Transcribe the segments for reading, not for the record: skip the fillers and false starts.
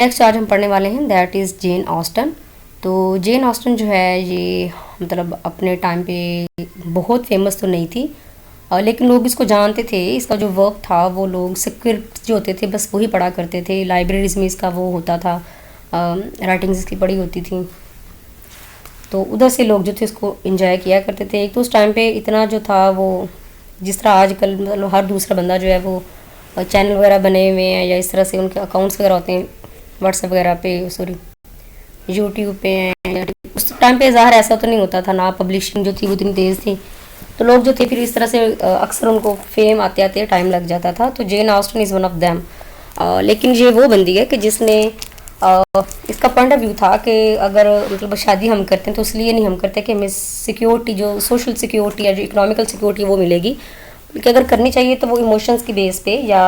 Next आज हम पढ़ने वाले हैं दैट इज़ जेन ऑस्टन। तो जेन ऑस्टन जो है ये मतलब अपने टाइम पे बहुत फेमस तो नहीं थी, लेकिन लोग इसको जानते थे। इसका जो वर्क था वो लोग स्क्रिप्ट जो होते थे बस वही पढ़ा करते थे। लाइब्रेरीज में इसका वो होता था, राइटिंग्स इसकी पढ़ी होती थी, तो उधर से लोग जो थे इसको एंजॉय किया करते थे। एक तो उस टाइम पे इतना जो था वो, जिस तरह आजकल मतलब हर दूसरा बंदा जो है वो चैनल वगैरह बने हुए हैं या इस तरह से उनके अकाउंट्स वगैरह होते हैं व्हाट्सएप वगैरह पे, सॉरी यूट्यूब पे हैं। उस टाइम पे ज़ाहिर ऐसा तो नहीं होता था ना, पब्लिशिंग जो थी वो इतनी तेज़ थी, तो लोग जो थे फिर इस तरह से अक्सर उनको फेम आते आते टाइम लग जाता था। तो Jane Austen is one of them. लेकिन ये वो बंदी है कि जिसने इसका पॉइंट ऑफ व्यू था कि अगर मतलब शादी हम करते हैं तो इसलिए नहीं हम करते कि हमें सिक्योरिटी, जो सोशल सिक्योरिटी या जो इकोनॉमिकल सिक्योरिटी वो मिलेगी, बल्कि अगर करनी चाहिए तो वो इमोशंस की बेस पे या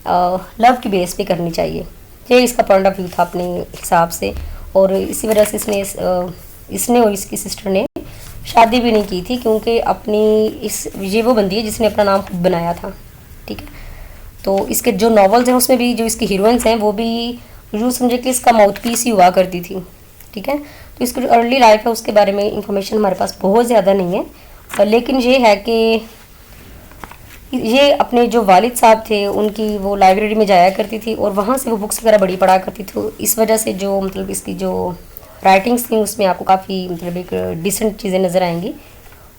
लव की बेस पे करनी चाहिए। ये इसका पॉइंट ऑफ व्यू था अपने हिसाब से, और इसी वजह से इसने और इसकी सिस्टर ने शादी भी नहीं की थी, क्योंकि ये वो बंदी है जिसने अपना नाम खुद बनाया था। ठीक है, तो इसके जो नॉवेल्स हैं उसमें भी जो इसकी हीरोइंस हैं वो भी यूँ समझे कि इसका माउथ पीस ही हुआ करती थी। ठीक है, तो इसकी जो अर्ली लाइफ है उसके बारे में इंफॉर्मेशन हमारे पास बहुत ज़्यादा नहीं है, लेकिन ये है कि ये अपने जो वालिद साहब थे उनकी वो लाइब्रेरी में जाया करती थी और वहाँ से वो बुक्स वगैरह बड़ी पढ़ा करती थी। इस वजह से जो मतलब इसकी जो राइटिंग्स थी उसमें आपको काफ़ी मतलब एक डिसेंट चीज़ें नज़र आएंगी।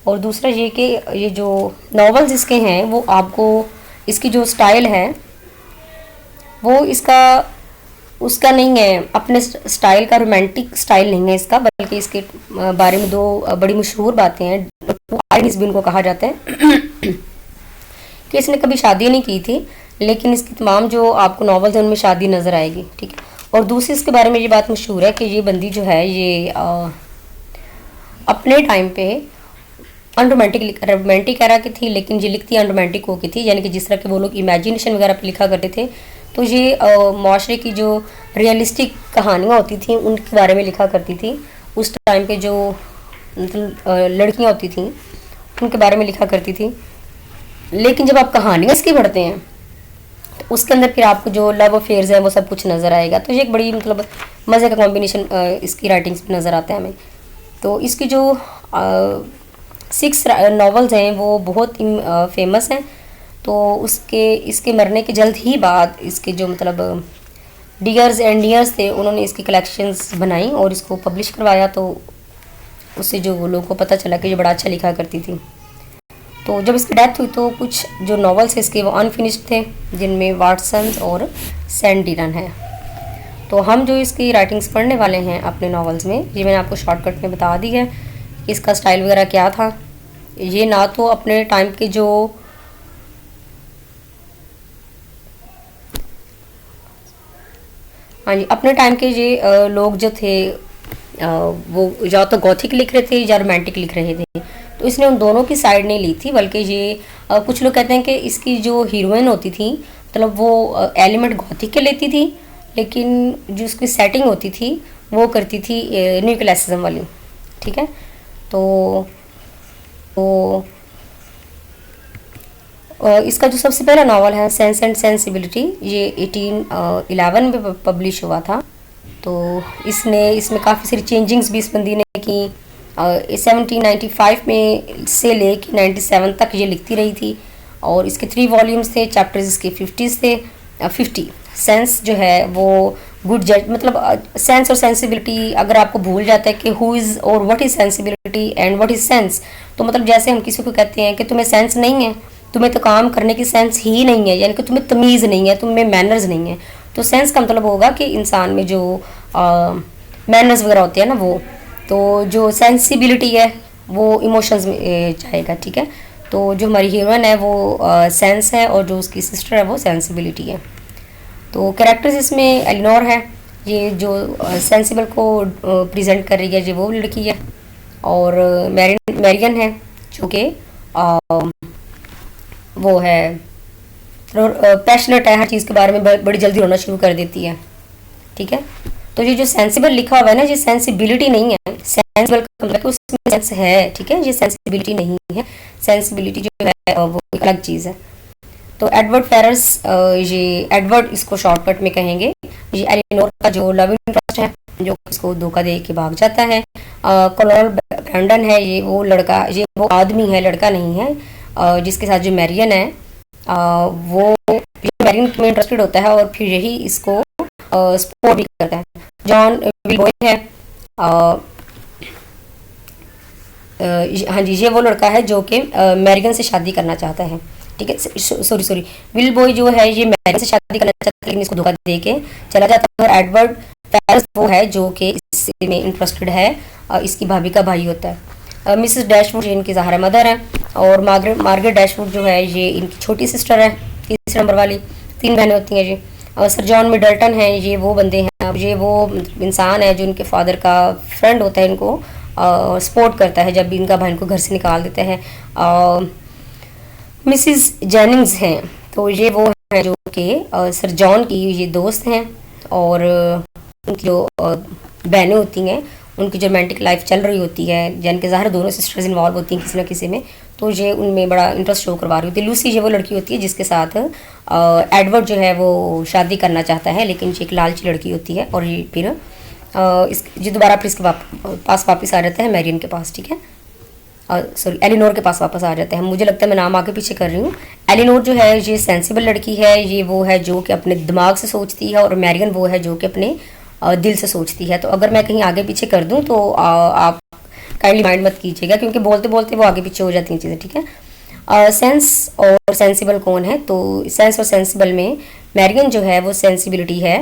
और दूसरा ये कि ये जो नॉवेल्स इसके हैं वो आपको, इसकी जो स्टाइल है वो उसका नहीं है, अपने स्टाइल का रोमांटिक स्टाइल नहीं है इसका, बल्कि इसके बारे में दो बड़ी मशहूर बातें हैं। आइरिस भी उनको कहा जाता है कि इसने कभी शादी नहीं की थी, लेकिन इसकी तमाम जो आपको नॉवेल्स हैं उनमें शादी नज़र आएगी। ठीक है, और दूसरी इसके बारे में ये बात मशहूर है कि ये बंदी जो है ये अपने टाइम पे रोमांटिक एरा की थी, लेकिन ये लिखती अनरोमांटिक हो की थी, यानी कि जिस तरह के वो लोग इमेजिनेशन वगैरह पे लिखा करते थे, तो ये माशरे की जो रियलिस्टिक कहानियाँ होती थी उनके बारे में लिखा करती थी। उस टाइम पे जो मतलब लड़कियाँ होती थी उनके बारे में लिखा करती थी। लेकिन जब आप कहानियाँ इसकी पढ़ते हैं तो उसके अंदर फिर आपको जो लव अफेयर्स हैं वो सब कुछ नज़र आएगा। तो ये एक बड़ी मतलब मज़े का कॉम्बिनेशन इसकी राइटिंग्स में नज़र आता है हमें। तो इसकी जो 6 नॉवेल्स हैं वो बहुत फेमस हैं। तो इसके मरने के जल्द ही बाद इसके जो मतलब डियर्स एंड डियर्स थे उन्होंने इसकी कलेक्शंस बनाई और इसको पब्लिश करवाया, तो उससे जो लोगों को पता चला कि ये बड़ा अच्छा लिखा करती थी। तो जब इसकी डेथ हुई तो कुछ जो नॉवेल्स है इसके वो अनफिनिश्ड थे, जिनमें वाटसन और सेंट डीरन है। तो हम जो इसकी राइटिंग्स पढ़ने वाले हैं अपने नॉवेल्स में, ये मैंने आपको शॉर्टकट में बता दी है कि इसका स्टाइल वगैरह क्या था। ये ना तो अपने टाइम के जो हाँ जी, अपने टाइम के ये लोग जो थे वो या तो गॉथिक लिख रहे थे या रोमांटिक लिख रहे थे, तो इसने उन दोनों की साइड नहीं ली थी, बल्कि ये कुछ लोग कहते हैं कि इसकी जो हीरोइन होती थी मतलब वो एलिमेंट गॉथिक के लेती थी, लेकिन जो उसकी सेटिंग होती थी वो करती थी न्यू क्लासिज्म वाली। ठीक है, तो इसका जो सबसे पहला नावल है सेंस एंड सेंसिबिलिटी, ये 1811 में पब्लिश हुआ था। तो इसमें काफ़ी सारी चेंजिंग्स भी इस बंदी ने की। 1795 में से ले कि 97 तक ये लिखती रही थी, और इसके 3 वॉल्यूम्स थे। चैप्टर्स इसके 50 थे, 50। सेंस जो है वो गुड जज, मतलब सेंस और सेंसिबिलिटी अगर आपको भूल जाता है कि हु इज़ और what is sensibility and what is sense, तो मतलब जैसे हम किसी को कहते हैं कि तुम्हें सेंस नहीं है, तुम्हें तो काम करने की सेंस ही नहीं है, यानी कि तुम्हें तमीज़ नहीं है, तुम्हें मैनर्स नहीं है। तो सेंस का मतलब होगा कि इंसान में जो मैनर्स वगैरह होते हैं ना वो, तो जो सेंसिबिलिटी है वो इमोशंस में जाएगा। ठीक है, तो जो हमारी हीरोइन है वो सेंस है और जो उसकी सिस्टर है वो सेंसिबिलिटी है। तो कैरेक्टर्स इसमें एलिनोर है, ये जो सेंसिबल को प्रेजेंट कर रही है, ये वो लड़की है, और मैरियन है जो कि वो है पैशनेट है, हर चीज़ के बारे में बड़ी जल्दी रोना शुरू कर देती है। ठीक है, तो ये जो सेंसिबल लिखा हुआ है ना, ये सेंसिबिलिटी नहीं है। सेंसिबल का मतलब उसमें सेंस है, ठीक है, ये सेंसिबिलिटी नहीं है। सेंसिबिलिटी जो है वो एक अलग चीज़ है। तो एडवर्ड फेरस, ये एडवर्ड इसको शॉर्टकट में कहेंगे। ये एलिनोर का जो लव इंटरेस्ट है, जो इसको धोखा दे के भाग जाता है। कर्नल ब्रैंडन है, ये वो लड़का, ये वो आदमी है, लड़का नहीं है, जिसके साथ जो मैरियन है, वो मैरियन में इंटरेस्टेड होता है और फिर यही इसको सपोर्ट भी करता है। जॉन विलबॉय है, हाँ जी, ये वो लड़का है जो कि मैरियन से शादी करना चाहता है, ठीक है। सॉरी, विल बॉय जो है ये मैरियन से शादी करना चाहता है, लेकिन इसको धोखा दे के चला जाता है। और एडवर्ड फेरस वो है जो कि इसमें इंटरेस्टेड है, इसकी भाभी का भाई होता है। मिसेस डैशवुड ये इनकी ज़ाहिर मदर है, और मार्गरेट डैशवुड जो है ये इनकी छोटी सिस्टर है, तीसरे नंबर वाली। 3 बहनें होती हैं ये। सर जॉन मिडल्टन है, ये वो बंदे हैं, ये वो इंसान है जो इनके फादर का फ्रेंड होता है, इनको सपोर्ट करता है जब भी इनका भाई इनको घर से निकाल देते हैं। मिसिस जेनिंग्स हैं, तो ये वो हैं जो कि सर जॉन की ये दोस्त हैं, और उनकी जो बहनें होती हैं उनकी जो रोमांटिक लाइफ चल रही होती है, यानी कि ज़ाहिर दोनों सिस्टर्स इन्वॉल्व होती हैं किसी ना किसी में, तो ये उनमें बड़ा इंटरेस्ट शो करवा रही होती है। लूसी ये वो लड़की होती है जिसके साथ एडवर्ड जो है वो शादी करना चाहता है, लेकिन ये एक लालची लड़की होती है, और ये फिर ये दोबारा फिर इसके पास वापस आ जाता है मैरियन के पास, ठीक है। सॉरी, एलिनोर के पास वापस आ जाते हैं। मुझे लगता है मैं नाम आगे पीछे कर रही हूँ। एलिनोर जो है ये सेंसिबल लड़की है, ये वो है जो कि अपने दिमाग से सोचती है, और मैरियन वो है जो कि अपने दिल से सोचती है। तो अगर मैं कहीं आगे पीछे कर दूँ तो आप काइंडली माइंड मत कीजिएगा, क्योंकि बोलते बोलते वो आगे पीछे हो जाती हैं चीज़ें, ठीक है। सेंस और सेंसिबल कौन है? तो सेंस और सेंसिबल में मैरियन जो है वो सेंसिबिलिटी है,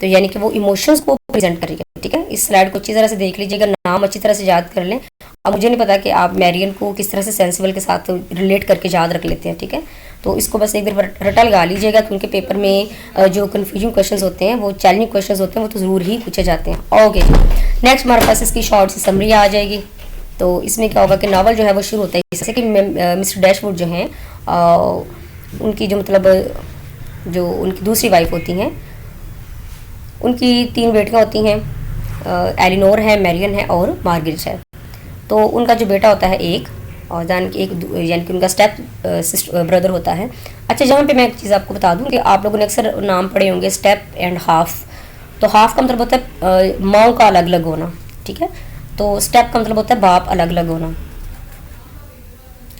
तो यानी कि वो इमोशंस को प्रेजेंट कर रही है, ठीक है। इस स्लाइड को अच्छी तरह से देख लीजिएगा, नाम अच्छी तरह से याद कर लें। अब मुझे नहीं पता कि आप मैरियन को किस तरह से सेंसिबल के साथ रिलेट करके याद रख लेते हैं, ठीक है। तो इसको बस एक बार रटा लगा लीजिएगा, क्योंकि पेपर में जो कन्फ्यूजिंग क्वेश्चंस होते हैं, वो चैलेंजिंग क्वेश्चंस होते हैं, वो तो ज़रूर ही पूछे जाते हैं। ओके, नेक्स्ट हमारे पास इसकी शॉर्ट सी समरी आ जाएगी। तो इसमें क्या होगा कि नावल जो है वो शुरू होता है जैसे कि मिस्टर डैशवुड जो हैं, उनकी जो मतलब जो उनकी दूसरी वाइफ होती हैं, उनकी 3 बेटियां होती हैं, एलिनोर है, मैरियन है और मार्गरेट है। तो उनका जो बेटा होता है एक, और यानी कि उनका स्टेप सिस्टर ब्रदर होता है। अच्छा, यहाँ पे मैं एक चीज़ आपको बता दूं कि आप लोगों ने अक्सर नाम पढ़े होंगे स्टेप एंड हाफ। तो हाफ का मतलब होता है माँ का अलग अलग होना, ठीक है। तो स्टेप का मतलब होता है बाप अलग अलग होना।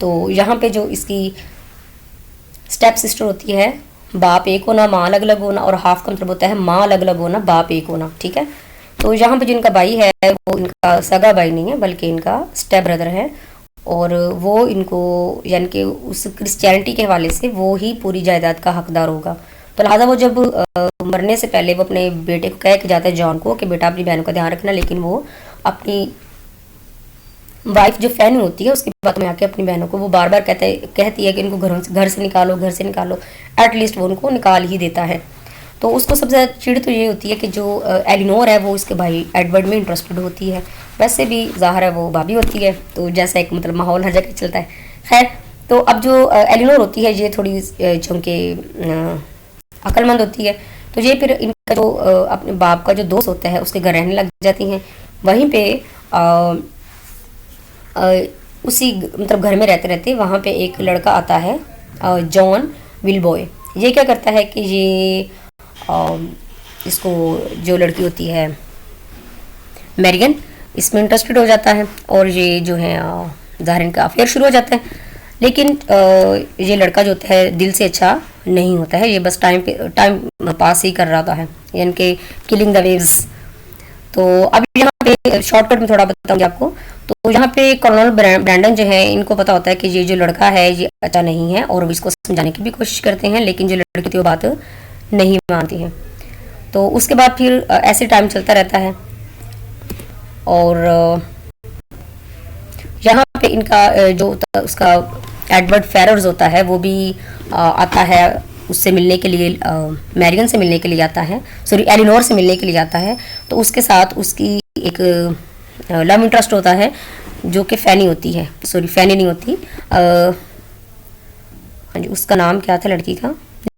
तो यहाँ पे जो इसकी स्टेप सिस्टर होती है, बाप एक होना, माँ अलग अलग होना, और हाफ का मतलब होता है माँ अलग अलग होना, बाप एक होना, ठीक है। तो यहाँ पे जो इनका भाई है वो इनका सगा भाई नहीं है, बल्कि इनका स्टेप ब्रदर है, और वो इनको यानी कि उस क्रिश्चियनिटी के हवाले से वो ही पूरी जायदाद का हकदार होगा। तो लिहाजा वो जब मरने से पहले वो अपने बेटे को कह के जाता है जॉन को कि बेटा अपनी बहनों का ध्यान रखना, लेकिन वो अपनी वाइफ जो फैन होती है उसके बाद में आके अपनी बहनों को वो बार बार कहती है कि इनको घर से निकालो, एटलीस्ट वो उनको निकाल ही देता है। तो उसको सबसे ज़्यादा चिढ़ तो ये होती है कि जो एलिनोर है वो उसके भाई एडवर्ड में इंटरेस्टेड होती है। वैसे भी ज़ाहिर है वो भाभी होती है, तो जैसा एक मतलब माहौल हर जगह चलता है। खैर, तो अब जो एलिनोर होती है ये थोड़ी चूँकि अक्लमंद होती है, तो ये फिर इनका जो अपने बाप का जो दोस्त होता है उसके घर रहने लग जाती हैं। वहीं पे उसी मतलब घर में रहते रहते वहाँ पे एक लड़का आता है, जॉन विलबॉय। ये क्या करता है कि ये इसको जो लड़की होती है मैरियन, इसमें इंटरेस्टेड हो जाता है, और ये जो है ज़ाहिर इनका अफेयर शुरू हो जाता है। लेकिन ये लड़का जो होता है दिल से अच्छा नहीं होता है, ये बस टाइम पास ही कर रहा होता है, यानी कि किलिंग द वेव्स। तो अब यहाँ पे शॉर्टकट में थोड़ा बताऊंगी आपको। तो यहाँ पे कर्नल ब्रैंडन जो है, इनको पता होता है कि ये जो लड़का है ये अच्छा नहीं है, और इसको समझाने की भी कोशिश करते हैं, लेकिन जो लड़की थी वो बात नहीं मानती है। तो उसके बाद फिर ऐसे टाइम चलता रहता है, और यहाँ पे इनका जो उसका एडवर्ड फेरर्स होता है वो भी आता है उससे मिलने के लिए, मैरियन से मिलने के लिए आता है, सॉरी एलिनोर से मिलने के लिए आता है। तो उसके साथ उसकी एक लव इंटरेस्ट होता है जो कि फैनी होती है, सॉरी फैनी नहीं होती, हाँ जी, उसका नाम क्या था लड़की का,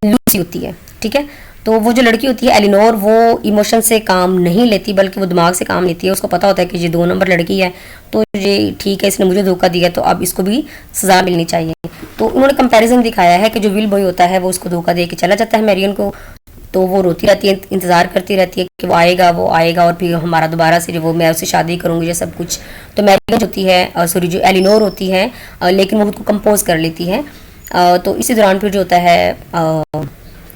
लूसी होती है, ठीक है। तो वो जो लड़की होती है एलिनोर, वो इमोशन से काम नहीं लेती बल्कि वो दिमाग से काम लेती है। उसको पता होता है कि ये 2 नंबर लड़की है, तो ये ठीक है, इसने मुझे धोखा दिया तो अब इसको भी सज़ा मिलनी चाहिए। तो उन्होंने कंपैरिजन दिखाया है कि जो विल बॉय होता है वो उसको धोखा दे के चला जाता है मैरियन को, तो वो रोती रहती है, इंतज़ार करती रहती है कि वो आएगा और फिर हमारा दोबारा से जो वो मैं उससे शादी करूँगी ये सब कुछ। तो मैरियन होती है, सॉरी जो एलिनोर होती है, लेकिन वो खुद को कंपोज कर लेती है। तो इसी दौरान फिर जो होता है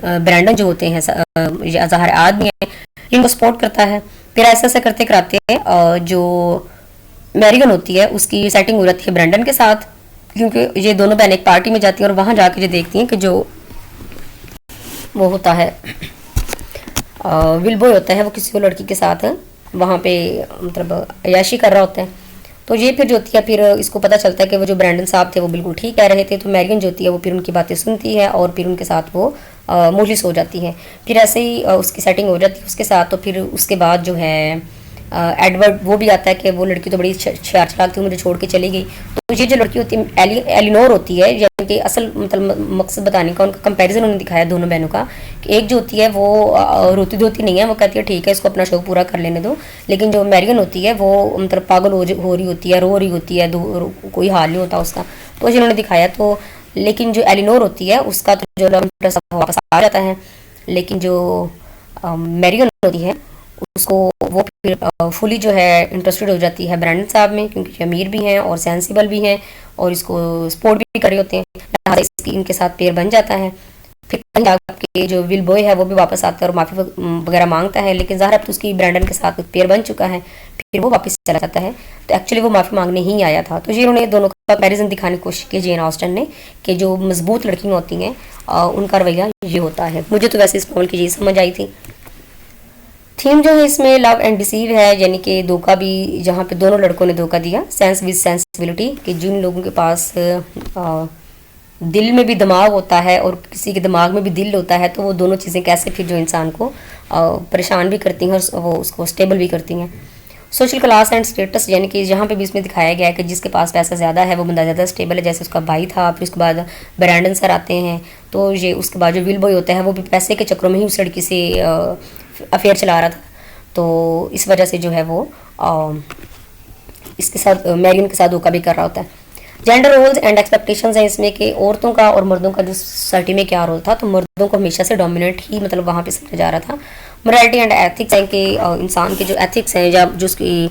ब्रैंडन जो होते हैं ये ज़ाहिर आदमी है, इनको सपोर्ट करता है। फिर ऐसा ऐसा करते कराते जो मैरिगन होती है उसकी सेटिंग हो जाती है ब्रैंडन के साथ, क्योंकि ये दोनों बहनें एक पार्टी में जाती हैं और वहाँ जाके ये देखती हैं कि जो वो होता है विल बॉय होता है वो किसी और लड़की के साथ वहाँ पे मतलब अय्याशी कर रहा होता है। तो ये फिर जो होती है, फिर इसको पता चलता है कि वो जो ब्रैंडन साहब थे वो बिल्कुल ठीक कह रहे थे। तो मैरियन जो होती है वो फिर उनकी बातें सुनती है और फिर उनके साथ वो मोजिस हो जाती है। फिर ऐसे ही उसकी सेटिंग हो जाती है उसके साथ। तो फिर उसके बाद जो है एडवर्ड वो भी आता है कि वो लड़की तो बड़ी शरार चलाक थी, मुझे छोड़ के चली गई। तो ये जो लड़की होती है एलिनोर होती है, यानी कि असल मतलब मकसद बताने का उनका कंपैरिजन उन्होंने दिखाया दोनों बहनों का कि एक जो होती है वो रोती धोती नहीं है, वो कहती है ठीक है इसको अपना शौक पूरा कर लेने दो। लेकिन जो मैरियन होती है वो मतलब पागल हो रही होती है, रो रही होती है, कोई हाल नहीं होता उसका। तो जिन्होंने दिखाया। तो लेकिन जो एलिनोर होती है उसका तो जो लव इंटरेस्ट वापस आ जाता है, लेकिन जो मैरियन होती है उसको वो फिर फुली जो है इंटरेस्टेड हो जाती है ब्रैंडन साहब में, क्योंकि ये अमीर भी हैं और सेंसिबल भी हैं और इसको सपोर्ट भी कर रहे होते हैं, लिहाजा इसकी इनके साथ पेयर बन जाता है। फिर पंजाब के जो विल बॉय है वो भी वापस आता है और माफ़ी वगैरह मांगता है, लेकिन ज़ाहिर तो उसकी ब्रैंडन के साथ पेयर बन चुका है, फिर वो वापस चला जाता है। तो एक्चुअली वो माफ़ी मांगने ही आया था। तो ये उन्होंने दोनों का कंपैरिजन दिखाने की कोशिश की जेन ऑस्टन ने कि जो मजबूत लड़कियाँ होती हैं उनका रवैया ये होता है। मुझे तो वैसे इस नॉवल की यही समझ आई थी। थीम जो है इसमें लव एंड डिसीव है, यानी कि धोखा भी, जहाँ पे दोनों लड़कों ने धोखा दिया। सेंस विद सेंसिबिलिटी, कि जिन लोगों के पास दिल में भी दिमाग होता है और किसी के दिमाग में भी दिल होता है, तो वो दोनों चीज़ें कैसे फिर जो इंसान को परेशान भी करती हैं और वो उसको स्टेबल भी करती हैं। सोशल क्लास एंड स्टेटस, यानी कि जहाँ पे भी इसमें दिखाया गया है कि जिसके पास पैसा ज़्यादा है वो बंदा ज़्यादा स्टेबल है, जैसे उसका भाई था। फिर उसके बाद ब्रैंडन सर आते हैं, तो ये उसके बाद जो विल बॉय होता है वो भी पैसे के चक्रों में ही उस लड़की से अफेयर चला रहा था। तो इस वजह से जो है वो इसके साथ मैरियन के साथ धोखा भी कर रहा होता है। जेंडर रोल्स एंड एक्सपेक्टेशंस है इसमें कि औरतों का और मर्दों का जो सोसाइटी में क्या रोल था। तो मर्दों को हमेशा से डोमिनेट ही मतलब वहाँ पे समझा जा रहा था। मोरालिटी एंड एथिक्स है कि इंसान के जो एथिक्स हैं या जो उसकी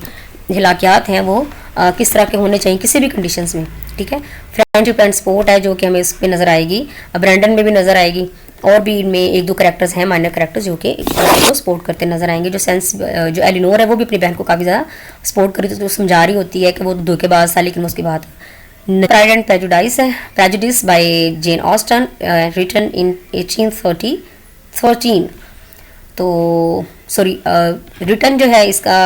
हिलाकियात हैं वो किस तरह के होने चाहिए किसी भी कंडीशंस में, ठीक है। फ्रेंडशिप एंड सपोर्ट है जो कि हमें इस पर नज़र आएगी, ब्रैंडन में भी नज़र आएगी, और भी इनमें एक दो कैरेक्टर्स हैं माइनर कैरेक्टर्स जो कि को सपोर्ट करते नजर आएंगे। जो एलिनोर है वो भी अपनी बहन को काफ़ी ज़्यादा सपोर्ट करी, तो समझा रही होती है कि वो धोखेबाज था, लेकिन उसकी बात प्राइड एंड प्रेजुडाइस है, Prejudice by Jane Austen, written in 1813। तो सॉरी रिटर्न जो है इसका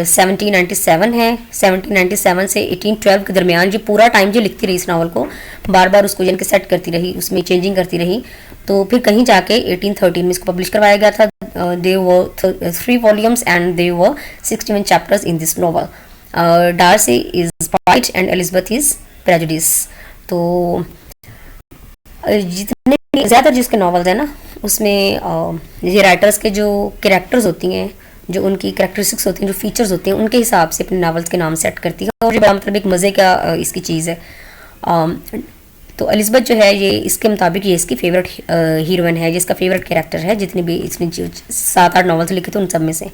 1797 है। 1797 से 1812 के दरमियान जो पूरा टाइम जो लिखती रही इस नावल को, बार बार उसको यानी कि सेट करती रही, उसमें चेंजिंग करती रही। तो फिर कहीं जाके 1813 में इसको पब्लिश करवाया गया था। They were 3 volumes and they were 61 chapters in this novel. Darcy is pride and Elizabeth is prejudice. तो जितने ज़्यादा जिसके नॉवल्स हैं ना उसमें ये राइटर्स के जो कैरेक्टर्स होती हैं, जो उनकी कैरेक्टरिस्टिक्स होती हैं, जो फीचर्स होते हैं, उनके हिसाब से अपने नॉवल्स के नाम सेट करती है, और ये बड़ा मतलब एक मज़े का इसकी चीज़ है। तो एलिजाबेथ जो है ये इसके मुताबिक ये इसकी फेवरेट हीरोइन है, जिसका फेवरेट कैरेक्टर है जितने भी इसमें 7-8 नॉवल्स लिखे थे उन सब में से।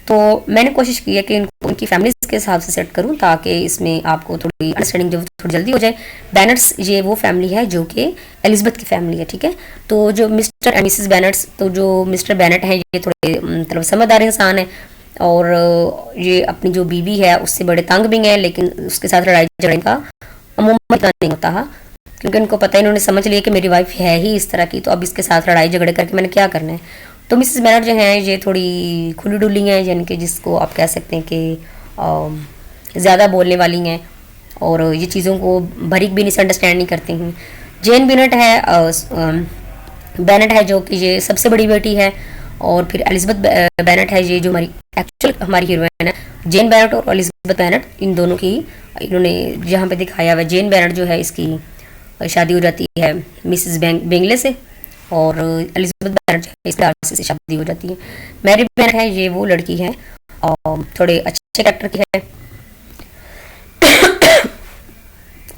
तो मैंने कोशिश की है कि इनको उनकी फैमिलीज के हिसाब से सेट करूं ताकि इसमें आपको थोड़ी अंडरस्टैंडिंग जो थोड़ी जल्दी हो जाए। बैनर्स ये वो फैमिली है जो कि एलिजाबेथ की फैमिली है, ठीक है। तो जो मिस्टर एंड मिसेस बैनर्स, तो जो मिस्टर बैनट है ये थोड़े मतलब समझदार इंसान है, और ये अपनी जो बीवी है उससे बड़े तंग भी हैं, लेकिन उसके साथ लड़ाई झगड़े का अमूमन इतना नहीं होता है, क्योंकि उनको पता है, इन्होंने समझ लिया कि मेरी वाइफ है ही इस तरह की, तो अब इसके साथ लड़ाई झगड़े करके मैंने क्या करना है। तो मिसेस बैनट जो हैं ये थोड़ी खुली डुली हैं, यानी कि जिसको आप कह सकते हैं कि ज़्यादा बोलने वाली हैं और ये चीज़ों को बारीक भी नहीं से अंडरस्टैंड नहीं करती हैं। जेन बैनट है जो कि ये सबसे बड़ी बेटी है, और फिर एलिजाबेथ बैनट है ये जो हमारी एक्चुअल हमारी हीरोइन है। जेन बैनट और एलिजाबेथ बैनट इन दोनों की इन्होंने जहाँ पे दिखाया हुआ, जेन बैनट जो है इसकी शादी हो जाती है मिसेस बेंगले से, और एलिजाबेथ बेनेट जो है इसकी डार्सी से शादी हो जाती है। मैरी बेनेट है, ये वो लड़की है और थोड़े अच्छे कैरेक्टर की है।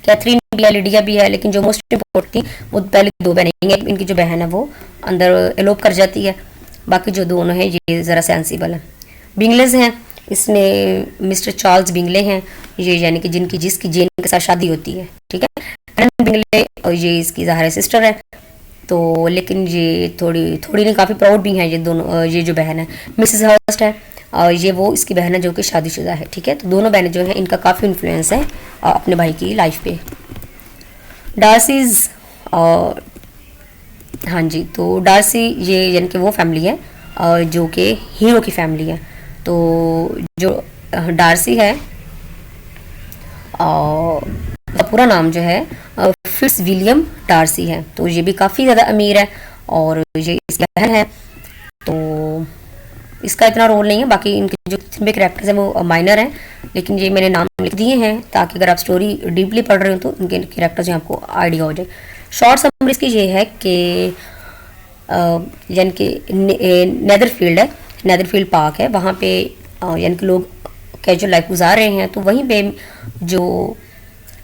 कैथरीन भी है, लिडिया भी है, लेकिन जो मोस्ट इम्पोर्टेंट थी वो पहले दो बहनें हैं। इनकी जो बहन है वो अंदर एलोप कर जाती है, बाकी जो दोनों हैं ये ज़रा सेंसिबल है। बिंगलेज हैं, इसमें मिस्टर चार्ल्स बिंगले हैं, ये यानी कि जिसकी जेन के साथ शादी होती है, ठीक है। एलन बिंगले और ये इसकी ज़ाहिर सिस्टर है, तो लेकिन ये थोड़ी थोड़ी नहीं काफ़ी प्राउड भी हैं ये दोनों। ये जो बहन है मिसेस हर्स्ट है, और ये वो इसकी बहन है जो कि शादीशुदा है, ठीक है। तो दोनों बहनें जो हैं इनका काफ़ी इन्फ्लुएंस है अपने भाई की लाइफ पे। डार्सीज, हाँ जी, तो डार्सी ये यानी कि वो फैमिली है जो कि हीरो की फैमिली है। तो जो डार्सी है का पूरा नाम जो है फिट्स विलियम डार्सी है, तो ये भी काफ़ी ज़्यादा अमीर है और ये इसकी बहन है। तो इसका इतना रोल नहीं है, बाकी इनके जो भी कैरेक्टर्स हैं वो माइनर हैं, लेकिन ये मैंने नाम लिख दिए हैं ताकि अगर आप स्टोरी डीपली पढ़ रहे हो तो इनके कैरेक्टर्स आपको आइडिया हो जाए। शॉर्ट समरी इसकी ये है कि यानी कि नेदरफील्ड है, नेदरफील्ड पार्क है, वहाँ पे यानी कि लोग कैजुअल लाइफ गुजार रहे हैं। तो वहीं पे जो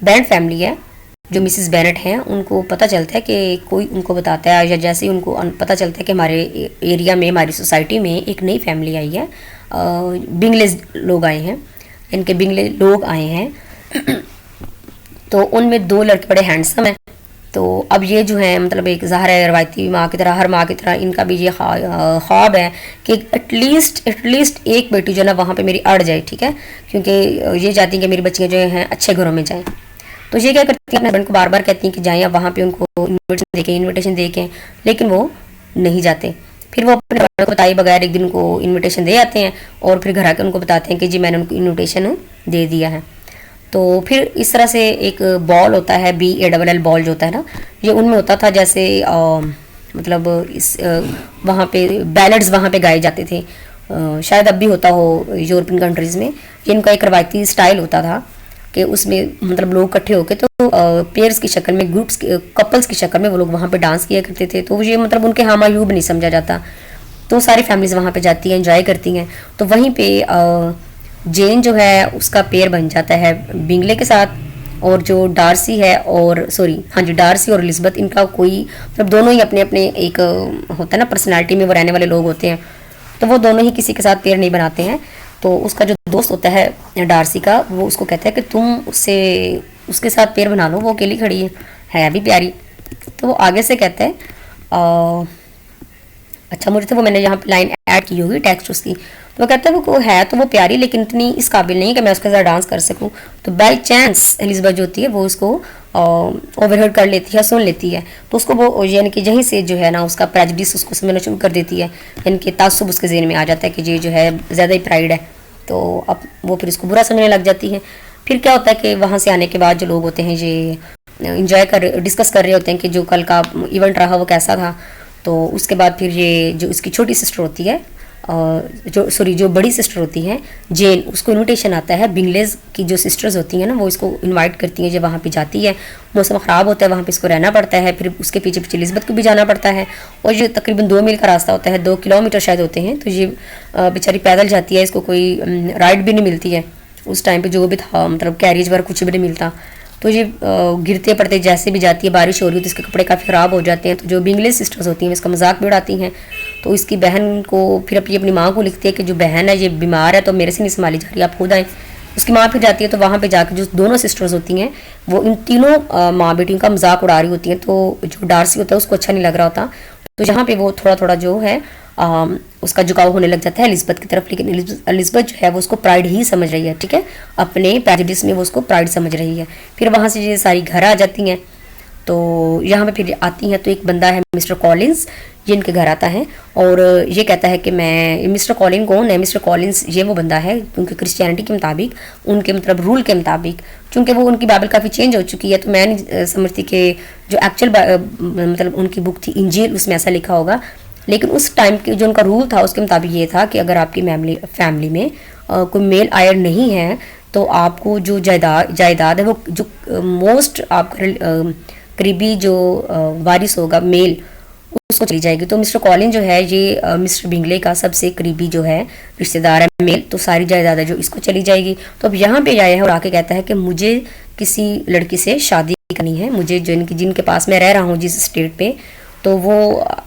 बेनेट फैमिली है, जो मिसेस बेनेट हैं, उनको पता चलता है कि कोई उनको बताता है, या जैसे ही उनको पता चलता है कि हमारे एरिया में, हमारी सोसाइटी में एक नई फैमिली आई है, बिंगले लोग आए हैं, इनके बिंगले लोग आए हैं। तो उनमें दो लड़के बड़े हैंडसम हैं। तो अब ये जो है मतलब एक ज़ाहिर है रवायती माँ की तरह, हर माँ की तरह इनका भी ये ख्वाब है कि एटलीस्ट एक बेटी जो है ना वहाँ पे मेरी अड़ जाए, ठीक है, क्योंकि ये चाहती हैं कि मेरी बच्चियाँ जो हैं अच्छे घरों में जाएं। तो ये क्या करती हैं, अपने हस्बैंड को बार बार कहती हैं कि जाएं, अब वहाँ पे उनको इन्विटेशन देखें, लेकिन वो नहीं जाते। फिर वो अपने हस्बैंड को बताए बगैर एक दिन उनको इन्विटेशन दे आते हैं और फिर घर आकर उनको बताते हैं कि जी मैंने उनको इन्विटेशन दे दिया है। तो फिर इस तरह से एक बॉल होता है, BALL बॉल जो होता है ना, ये उनमें होता था जैसे मतलब इस वहाँ पे बैलेड्स वहाँ पे गाए जाते थे, शायद अब भी होता हो यूरोपियन कंट्रीज़ में। ये इनका एक रवायती स्टाइल होता था कि उसमें मतलब लोग इकट्ठे होकर तो पेयर्स की शक्ल में, ग्रुप्स कपल्स की शक्ल में वो लोग वहाँ पे डांस किया करते थे। तो ये मतलब उनके हमायूब नहीं समझा जाता। तो सारी फैमिलीज़ वहाँ पे जाती हैं, एंजॉय करती हैं। तो वहीं पे जेन जो है उसका पेयर बन जाता है बिंगले के साथ, और जो डार्सी है और सॉरी हाँ जी, डार्सी और एलिजाबेथ, इनका कोई मतलब दोनों ही अपने अपने एक होता है ना पर्सनालिटी में वो रहने वाले लोग होते हैं, तो वो दोनों ही किसी के साथ पेयर नहीं बनाते हैं। तो उसका जो दोस्त होता है डार्सी का, वो उसको कहता है कि तुम उसके साथ पेयर बना लो, वो अकेली खड़ी है भी प्यारी। तो वो आगे से कहता है अच्छा, मुझे तो वो मैंने यहाँ पे लाइन ऐड की होगी टेक्स्ट उसकी। तो वो कहता है वो है तो वो प्यारी, लेकिन इतनी इस काबिल नहीं कि मैं उसके साथ डांस कर सकूं। तो बाई चांस एलिजाबेथ जो होती है वो उसको ओवरहेड कर लेती है, सुन लेती है। तो उसको वो यानी कि यहीं से जो है ना उसका प्रेजुडिस उसको समझना शुरू कर देती है, यानी कि तासुब उसके ज़हन में आ जाता है कि ये जो है ज़्यादा ही प्राइड है। तो अब वो फिर उसको बुरा समझने लग जाती है। फिर क्या होता है कि वहाँ से आने के बाद जो लोग होते हैं ये डिस्कस कर रहे होते हैं कि जो कल का इवेंट रहा वो कैसा था। तो उसके बाद फिर ये जो इसकी छोटी सिस्टर होती है, जो बड़ी सिस्टर होती है जेन, उसको इनविटेशन आता है। बिंगलेज की जो सिस्टर्स होती हैं ना वो इसको इनवाइट करती हैं, जब वहाँ पे जाती है। मौसम ख़राब होता है, वहाँ पे इसको रहना पड़ता है। फिर उसके पीछे पीछे एलिजाबेथ को भी जाना पड़ता है, और ये तकरीबन 2 मील का रास्ता होता है, 2 किलोमीटर शायद होते हैं। तो ये बेचारी पैदल जाती है, इसको कोई राइड भी नहीं मिलती है उस टाइम पर, जो भी था मतलब कैरिज वगैरह कुछ भी नहीं मिलता। तो ये गिरते पड़ते जैसे भी जाती है, बारिश हो रही है तो इसके कपड़े काफ़ी ख़राब हो जाते हैं। तो जो बिंगले सिस्टर्स होती हैं इसका मजाक भी उड़ाती हैं। तो इसकी बहन को फिर अपनी माँ को लिखती है कि जो बहन है ये बीमार है तो मेरे से नहीं संभाली जा रही, आप खुद आए। उसकी माँ फिर जाती है, तो वहाँ पे जाकर जो दोनों सिस्टर्स होती हैं वो इन तीनों माँ बेटियों का मजाक उड़ा रही होती हैं। तो जो डार्सी होता है उसको अच्छा नहीं लग रहा होता, तो यहाँ पे वो थोड़ा थोड़ा जो है उसका झुकाव होने लग जाता है एलिजाबेथ की तरफ। लेकिन एलिजाबेथ जो है वो उसको प्राइड ही समझ रही है, ठीक है, अपने प्रेजुडिस में वो उसको प्राइड समझ रही है। फिर वहाँ से ये सारी घर आ जाती हैं। तो यहाँ पे फिर आती हैं तो एक बंदा है मिस्टर कॉलिंस, ये इनके घर आता है और ये कहता है कि मैं, मिस्टर कॉलिन कौन है? मिस्टर कॉलिंस ये वो बंदा है क्योंकि क्रिश्चियनिटी के मुताबिक, उनके मतलब रूल के मुताबिक, चूँकि वो उनकी बाइबल काफ़ी चेंज हो चुकी है, तो मैं नहीं समझती कि जो एक्चुअल मतलब उनकी बुक थी इंजील उसमें ऐसा लिखा होगा। लेकिन उस टाइम के जो उनका रूल था उसके मुताबिक ये था कि अगर आपकी फैमिली में कोई मेल आयर नहीं है तो आपको जो जायदाद है वो जो मोस्ट आपका करीबी जो वारिस होगा मेल, उसको चली जाएगी। तो मिस्टर कॉलिन जो है ये मिस्टर बिंगले का सबसे करीबी जो है रिश्तेदार है मेल, तो सारी जायदाद जो इसको चली जाएगी। तो अब यहाँ पे आया है और आके कहता है कि मुझे किसी लड़की से शादी करनी है, मुझे जिनके पास मैं रह रहा हूँ जिस स्टेट पे, तो वो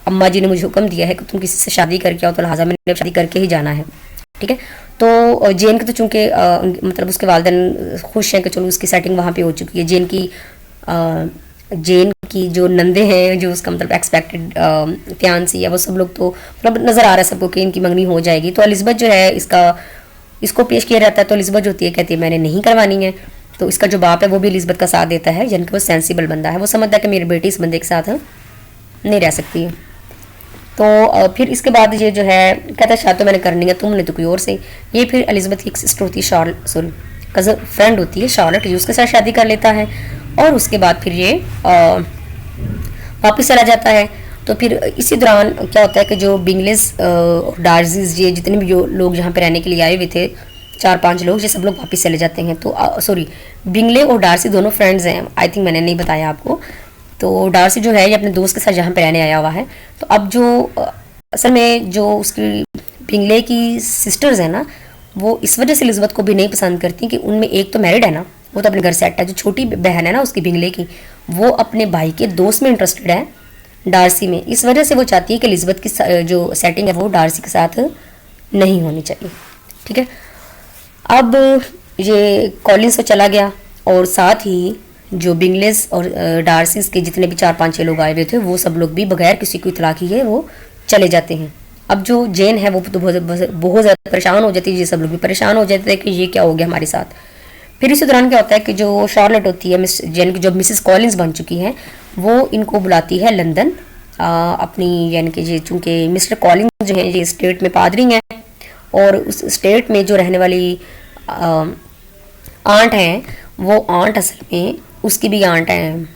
अम्मा जी ने मुझे हुक्म दिया है कि तुम किसी से शादी करके आओ, तो लिहाजा मैंने शादी करके ही जाना है। ठीक है, तो जेन के तो चूंकि मतलब उसके वालिदैन खुश हैं कि चलो उसकी सेटिंग वहाँ पे हो चुकी है। जेन की जो नंदे हैं, जो उसका मतलब एक्सपेक्टेड फियांसी है, वो सब लोग तो मतलब नज़र आ रहा है सबको कि इनकी मंगनी हो जाएगी। तो एलिज़ाबेथ जो है इसको पेश किया जाता है, तो एलिज़ाबेथ जो होती है कहती है मैंने नहीं करवानी है। तो इसका जो बाप है वो भी एलिज़ाबेथ का साथ देता है, यानी कि वो सेंसिबल बंदा है, वो समझता है कि मेरी बेटी इस बंदे के साथ नहीं रह सकती है। तो फिर इसके बाद ये जो है कहता है शायद तो मैंने करनी है, तुमने तो कोई और से। ये फिर एलिज़ाबेथ की एक सिस्टर होती है, कज़न फ्रेंड होती है शार्लेट, ये उसके साथ शादी कर लेता है। और उसके बाद फिर ये वापस चला जाता है। तो फिर इसी दौरान क्या होता है कि जो बिंगलेस डार्जीज, ये जितने भी जो लोग यहाँ पे रहने के लिए आए हुए थे 4-5 लोग, ये सब लोग वापस चले जाते हैं। तो बिंगले और डार्सी दोनों फ्रेंड्स हैं, आई थिंक मैंने नहीं बताया आपको। तो डार्सी जो है ये अपने दोस्त के साथ यहाँ पे रहने आया हुआ है। तो अब जो असल में जो उसकी बिंगले की सिस्टर्स हैं ना, वो इस वजह से एलिज़ाबेथ को भी नहीं पसंद करती कि उनमें एक तो मैरिड है ना, वो तो अपने घर सेट है। जो छोटी बहन है ना उसकी बिंगले की, वो अपने भाई के दोस्त में इंटरेस्टेड है, डार्सी में। इस वजह से वो चाहती है कि एलिज़ाबेथ की जो सेटिंग है वो डार्सी के साथ नहीं होनी चाहिए। ठीक है, अब ये कॉलिन्स तो चला गया और साथ ही जो बिंगलेस और डार्सीज के जितने भी 4-5-6 लोग आए हुए थे, वो सब लोग भी बगैर किसी को इतला किए वो चले जाते हैं। अब जो जेन है वो तो बहुत ज़्यादा परेशान हो जाती है, ये सब लोग भी परेशान हो जाते हैं कि ये क्या हो गया हमारे साथ। फिर इसी दौरान क्या होता है कि जो शार्लेट होती है जेन की, जो मिसेस कॉलिन्स बन चुकी हैं, वो इनको बुलाती है लंदन अपनी, यानी कि ये चूँकि मिस्टर कॉलिन्स जो है ये स्टेट में पादरी हैं, और उस स्टेट में जो रहने वाली आंट हैं, वो आंट असल में उसकी भी आंट है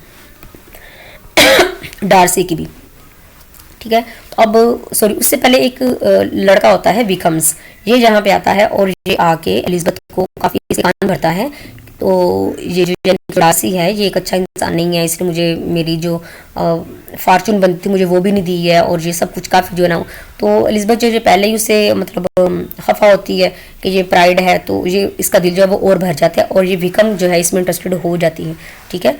डार्सी की भी। ठीक है, तो अब उससे पहले एक लड़का होता है विकम्स, ये यहाँ पे आता है और ये आके एलिज़ाबेथ को काफ़ी कान भरता है। तो ये जो डार्सी है ये एक अच्छा इंसान नहीं है, इसलिए मुझे मेरी जो फार्चून बनती थी मुझे वो भी नहीं दी है, और ये सब कुछ काफ़ी जो है ना। तो एलिज़ाबेथ जो पहले ही उससे मतलब खफा होती है कि ये प्राइड है, तो ये इसका दिल जो है वो और भर जाता है, और ये विकम जो है इसमें इंटरेस्टेड हो जाती है। ठीक है,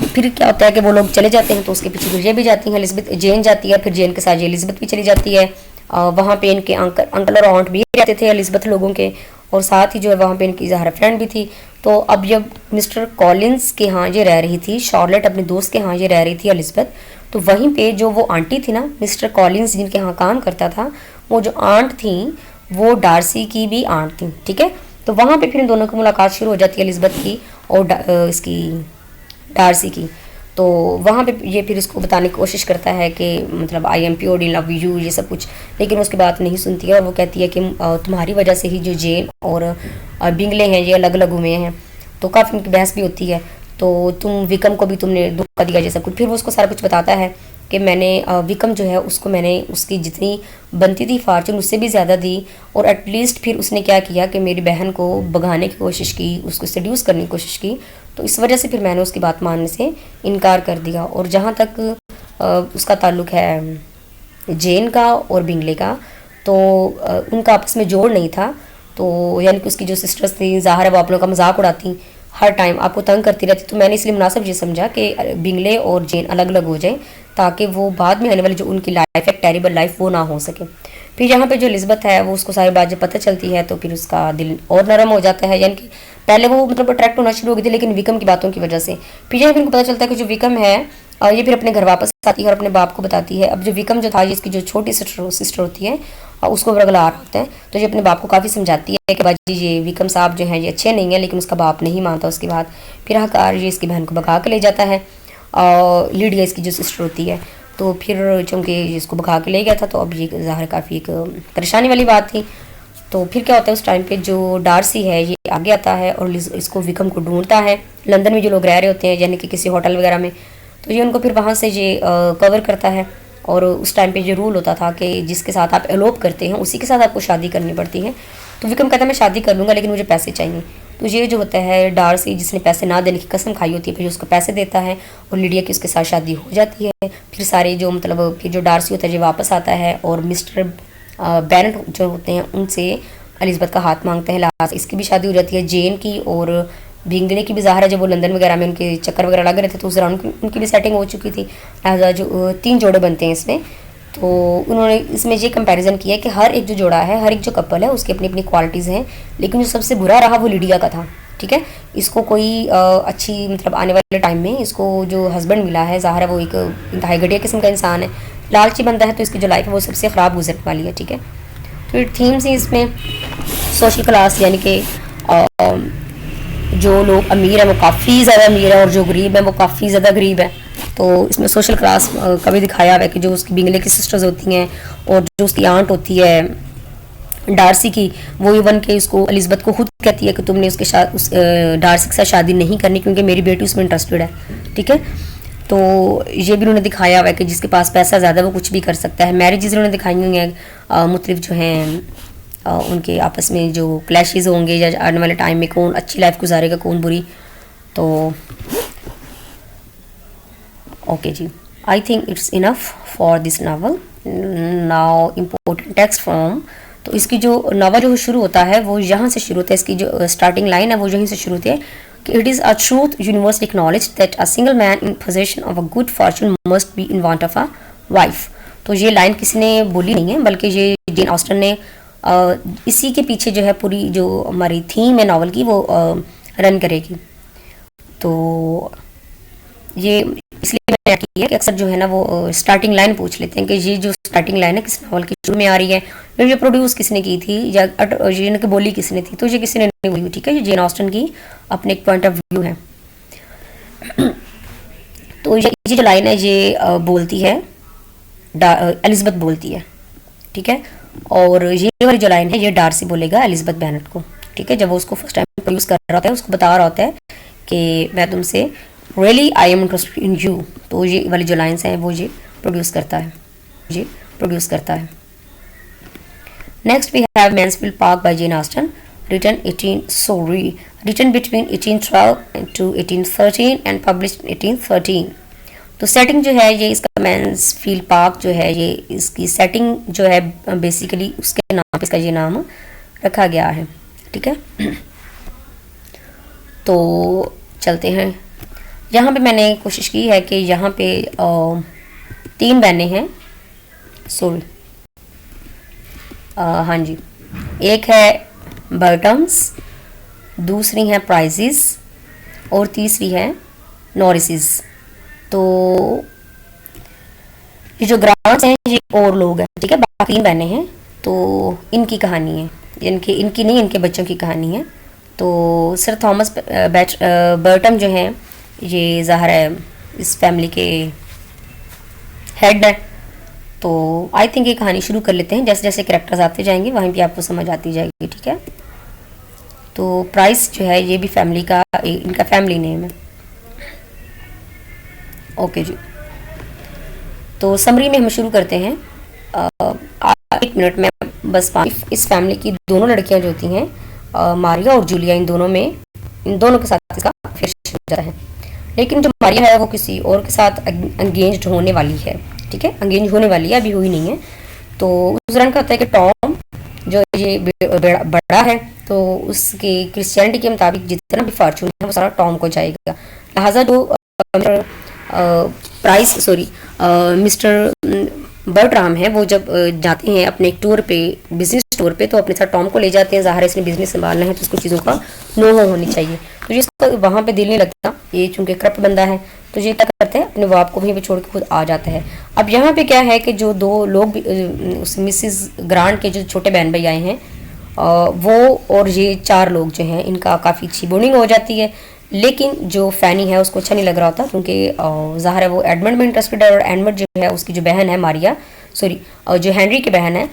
फिर क्या होता है कि वो लोग चले जाते हैं, तो उसके पीछे फिर ये भी जाती हैं, एलिज़ाबेथ जेन जाती है, फिर जेन के साथ एलिज़ाबेथ भी चली जाती है। वहाँ पे इनके अंकल और आंट भी रहते थे एलिज़ाबेथ लोगों के, और साथ ही जो है वहाँ पे इनकी ज़ाहरा फ्रेंड भी थी। तो अब जब मिस्टर कॉलिन्स के यहाँ ये रह रही थी, शार्लेट अपने दोस्त के यहाँ ये रह रही थी एलिज़ाबेथ, तो वहीं पे जो वो आंटी थी ना मिस्टर कॉलिन्स जिनके यहाँ काम करता था, वो जो आंट थी वो डार्सी की भी आंट थी। ठीक है, तो वहाँ पे फिर इन दोनों की मुलाकात शुरू हो जाती है एलिज़ाबेथ की और इसकी डार्सी की। तो वहाँ पे ये फिर इसको बताने की कोशिश करता है कि मतलब I am pure in love you, ये सब कुछ, लेकिन उसकी बात नहीं सुनती है, और वो कहती है कि तुम्हारी वजह से ही जो जेन और बिंगले हैं ये अलग अलग हुए हैं। तो काफ़ी उनकी बहस भी होती है, तो तुम विकम को भी तुमने धोखा दिया जैसा कुछ। फिर वो उसको सारा कुछ बताता है कि मैंने विकम जो है उसको मैंने उसकी जितनी बनती थी फार्चून उससे भी ज़्यादा दी, और एटलीस्ट फिर उसने क्या किया कि मेरी बहन को भगाने की कोशिश की, उसको सेड्यूस करने की कोशिश की, तो इस वजह से फिर मैंने उसकी बात मानने से इनकार कर दिया। और जहाँ तक उसका ताल्लुक़ है जेन का और बिंगले का, तो उनका आपस में जोड़ नहीं था। तो यानी कि उसकी जो सिस्टर्स थी ज़ाहिर है वो आप लोगों का मजाक उड़ाती, हर टाइम आपको तंग करती रहती, तो मैंने इसलिए मुनासिब ये समझा कि बिंगले और जेन अलग अलग हो जाएं, ताकि वो बाद में आने वाली जो उनकी लाइफ है टेरिबल लाइफ वो ना हो सके। फिर यहाँ पे जो एलिज़ाबेथ है वो उसको सारी बात जब पता चलती है, तो फिर उसका दिल और नरम हो जाता है, यानी कि पहले वो मतलब अट्रैक्ट होना शुरू हो गई थी, लेकिन विकम की बातों की वजह से। फिर यहाँ फिर उनको पता चलता है कि जो विकम है ये फिर अपने घर वापस आती है और अपने बाप को बताती है। अब जो विकम जो था इसकी जो छोटी सिस्टर होती है उसको बरगला आ रहा होता है, तो ये अपने बाप को काफ़ी समझाती है कि बाजी ये विकम साहब जो हैं ये अच्छे नहीं है, लेकिन उसका बाप नहीं मानता उसकी बात। फिर हकार ये इसकी बहन को भगा के ले जाता है, लीडिया इसकी जो सिस्टर होती है। तो फिर चूँकि इसको भगा के ले गया था, तो अब ये ज़ाहिर काफ़ी एक परेशानी वाली बात थी। तो फिर क्या होता है उस टाइम पे जो डार्सी है ये आगे आता है और इसको विकम को ढूंढता है लंदन में जो लोग रह रहे होते हैं, यानी कि किसी होटल वगैरह में। तो ये उनको फिर वहाँ से ये कवर करता है, और उस टाइम पे ये रूल होता था कि जिसके साथ आप एलोप करते हैं उसी के साथ आपको शादी करनी पड़ती है। तो विक्रम कहता है मैं शादी कर लूँगा लेकिन मुझे पैसे चाहिए। तो ये जो होता है डार्सी, जिसने पैसे ना देने की कसम खाई होती है, फिर उसको पैसे देता है और लिडिया की उसके साथ शादी हो जाती है। फिर सारे जो मतलब फिर जो डार्सी होता है ये वापस आता है और मिस्टर बेनेट जो होते हैं उनसे एलिज़ाबेथ का हाथ मांगते हैं। लास्ट इसकी भी शादी हो जाती है जेन की, और भिंगड़े की भी ज़ाहिर है जब वो लंदन वगैरह में उनके चक्कर वगैरह लग रहे थे तो उस दौरान उनकी भी सेटिंग हो चुकी थी। लिहाजा जो 3 जोड़े बनते हैं इसमें, तो उन्होंने इसमें ये कंपैरिजन किया कि हर एक जो जोड़ा है, हर एक जो कपल है उसकी अपनी अपनी क्वालिटीज़ हैं, लेकिन जो सबसे बुरा रहा वो लिडिया का था। ठीक है, इसको कोई अच्छी मतलब आने वाले टाइम में इसको जो हस्बैंड मिला है, ज़ाहिर है वो एक इंतहाई घटिया किस्म का इंसान है, लालची बंदा है, तो इसकी जो लाइफ है वो सबसे ख़राब गुजरने वाली है। ठीक है, फिर थीम्स हैं इसमें सोशल क्लास, यानी कि जो लोग अमीर हैं वो काफ़ी ज़्यादा अमीर है और जो गरीब हैं वो काफ़ी ज़्यादा गरीब है। तो इसमें सोशल क्लास का भी दिखाया हुआ है कि जो उसकी बिंगले की सिस्टर्स होती हैं और जो उसकी आंट होती है डार्सी की, वो इवन के उसको एलिज़ाबेथ को खुद कहती है कि तुमने उसके साथ डार्सी के साथ शादी नहीं करनी क्योंकि मेरी बेटी उसमें इंटरेस्टेड है। ठीक है, तो ये भी उन्होंने दिखाया हुआ है कि जिसके पास पैसा ज़्यादा वो कुछ भी कर सकता है। मैरिजेज उन्होंने दिखाई हुई हैं मुख्तलिफ जो हैं उनके आपस में जो क्लैशेज होंगे या आने वाले टाइम में कौन अच्छी लाइफ गुजारेगा कौन बुरी। तो ओके जी, I think it's enough for this novel. Now important text from, तो इसकी जो नावल जो शुरू होता है वो यहाँ से शुरू होता है, इसकी जो स्टार्टिंग लाइन है वो यहीं से शुरू होती है कि it is a truth universally acknowledged that a single man in possession of a good Fortune must be in want of a wife. तो ये लाइन किसी ने बोली नहीं है, बल्कि ये जेन ऑस्टन ने इसी के पीछे जो है पूरी जो हमारी थीम है नावल की वो रन करेगी। तो ये इसलिए मैंने की है कि अक्सर जो है ना वो स्टार्टिंग लाइन पूछ लेते हैं कि ये जो स्टार्टिंग लाइन है किस नावल की शुरू में आ रही है, फिर ये प्रोड्यूस किसने की थी या ये कि बोली किसने थी, तो ये किसी ने नहीं बोली। ठीक है, ये जेन ऑस्टन की अपने एक पॉइंट ऑफ व्यू है। तो ये जो लाइन है ये बोलती है एलिज़ाबेथ बोलती है। ठीक है, और ये वाली जो लाइन है ये डार्सी बोलेगा एलिज़ाबेथ बेनेट को। ठीक है, जब वो उसको फर्स्ट टाइम प्रोड्यूस कर रहा होता है उसको बता रहा होता है कि मैं तुमसे really I am interested in you, तो ये वाली जो लाइन्स हैं वो ये प्रोड्यूस करता है। Next we have Mansfield Park by Jane Austen, written between 1812 to 1813 and published in 1813। तो सेटिंग जो है ये इसका मैंसफील्ड पार्क जो है ये इसकी सेटिंग जो है बेसिकली उसके नाम पे इसका ये नाम रखा गया है। ठीक है, तो चलते हैं। यहाँ पे मैंने कोशिश की है कि यहाँ पे 3 बहनें हैं, सॉरी हाँ जी, एक है बर्टम्स, दूसरी है प्राइजेस और तीसरी है नॉरिसेस। तो ये जो ग्रांट्स हैं ये और लोग हैं। ठीक है, बाकी 3 बहनें हैं, तो इनकी कहानी है, इनकी नहीं इनके बच्चों की कहानी है। तो सर थॉमस बर्टम जो हैं ये ज़ाहिर है इस फैमिली के हेड है। तो आई थिंक ये कहानी शुरू कर लेते हैं, जैसे जैसे कैरेक्टर्स आते जाएंगे वहीं पे आपको समझ आती जाएगी। ठीक है, तो प्राइस जो है ये भी फैमिली का इनका फैमिली नेम है। ओके जी, तो समरी में हम शुरू करते हैं। 1 मिनट में बस इस फैमिली की दोनों लड़कियां जो होती हैं मारिया और जूलिया, इन दोनों के साथ इसका अफेयर हो जाता है। लेकिन जो मारिया है वो किसी और के साथ एंगेज होने वाली है। ठीक है, एंगेज होने वाली है, अभी हुई नहीं है। तो उस दौरान क्या होता है कि टॉम जो ये बड़ा है तो उसके क्रिश्चियनिटी के मुताबिक जितना भी फॉर्चून है वो सारा टॉम को जाएगा। लिहाजा जो मिस्टर बर्ट्राम है वो जब जाते हैं अपने एक टूर पे, बिजनेस टूर पे, तो अपने साथ टॉम को ले जाते हैं। ज़ाहिर है इसने बिजनेस संभालना है तो उसको चीज़ों का नो होनी चाहिए। तो जिसको वहाँ पे दिल नहीं लगता, ये चूंकि करप्ट बंदा है, तो ये क्या करता है अपने बाप को वहीं पे छोड़ के खुद आ जाता है। अब यहाँ पे क्या है कि जो 2 लोग उस मिसिस ग्रांट के जो छोटे बहन भाई आए हैं वो और ये 4 लोग जो हैं इनका काफ़ी अच्छी बॉन्डिंग हो जाती है। लेकिन जो फैनी है उसको अच्छा नहीं लग रहा होता क्योंकि ज़ाहिर है वो एडमंड में इंटरेस्टेड है, और एडमंड जो है उसकी जो बहन है मारिया, सॉरी जो हेनरी की बहन है